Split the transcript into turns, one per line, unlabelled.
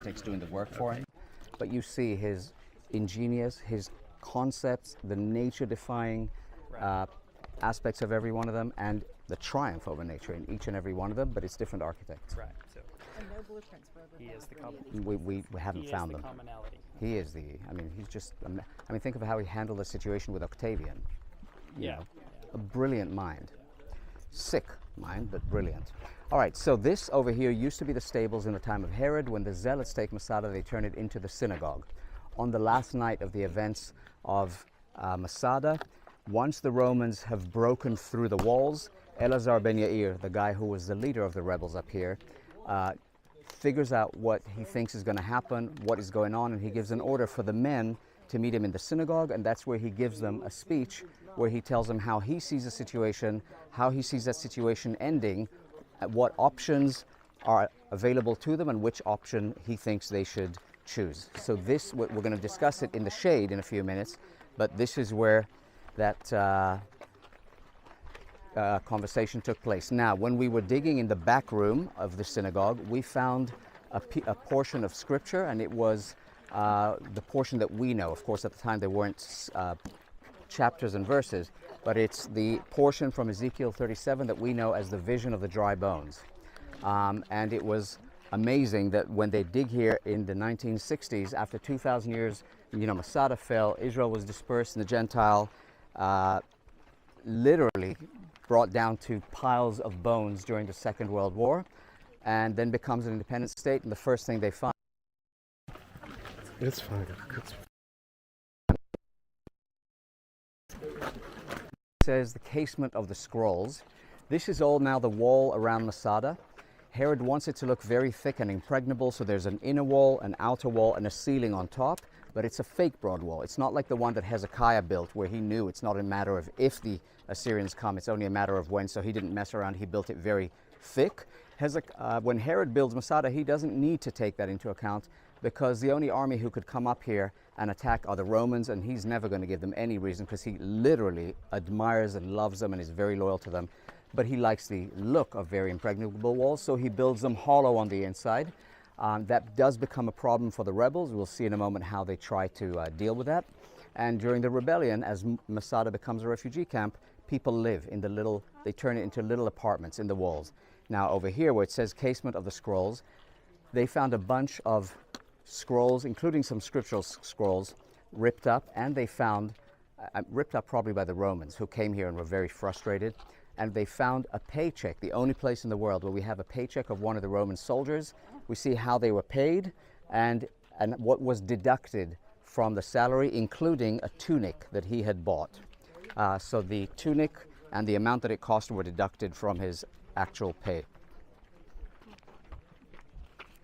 architects doing the work for him. But you see his ingenious, his concepts, the nature-defying aspects of every one of them, and the triumph over nature in each and every one of them, but it's different architects.
Right. So
And no blueprints for everything.
he is the
We haven't found them.
commonality.
He is he's just, I mean, think of how he handled the situation with Octavian. You know, a brilliant mind. Sick mind, but brilliant. All right, so this over here used to be the stables in the time of Herod. When the zealots take Masada, they turn it into the synagogue. On the last night of the events of Masada, once the Romans have broken through the walls, Eleazar ben Yair, the guy who was the leader of the rebels up here, figures out what he thinks is going to happen, what is going on, and he gives an order for the men to meet him in the synagogue, and that's where he gives them a speech where he tells them how he sees the situation, how he sees that situation ending, what options are available to them, and which option he thinks they should choose. So this, we're going to discuss it in the shade in a few minutes, but this is where that conversation took place. Now, when we were digging in the back room of the synagogue, we found a portion of scripture, and it was the portion that we know. Of course, at the time there weren't chapters and verses, but it's the portion from Ezekiel 37 that we know as the vision of the dry bones. And it was amazing that when they dig here in the 1960s, after 2,000 years, you know, Masada fell, Israel was dispersed, and the Gentile literally brought down to piles of bones during the Second World War, and then becomes an independent state, and the first thing they find...
It's fine.
says the casement of the scrolls. This is all now the wall around Masada. Herod wants it to look very thick and impregnable, so there's an inner wall, an outer wall, and a ceiling on top, but it's a fake broad wall. It's not like the one that Hezekiah built, where he knew it's not a matter of if the Assyrians come, it's only a matter of when, so he didn't mess around. He built it very thick. When Herod builds Masada, he doesn't need to take that into account, because the only army who could come up here and attack are the Romans, and he's never going to give them any reason, because he literally admires and loves them and is very loyal to them. But he likes the look of very impregnable walls, so he builds them hollow on the inside. That does become a problem for the rebels. We'll see in a moment how they try to deal with that. And during the rebellion, as Masada becomes a refugee camp, people live in the little, they turn it into little apartments in the walls. Now over here where it says casement of the scrolls, they found a bunch of scrolls, including some scriptural scrolls, ripped up, and they found, ripped up probably by the Romans, who came here and were very frustrated, and they found a paycheck, the only place in the world where we have a paycheck of one of the Roman soldiers. We see how they were paid and what was deducted from the salary, including a tunic that he had bought. So the tunic and the amount that it cost were deducted from his actual pay.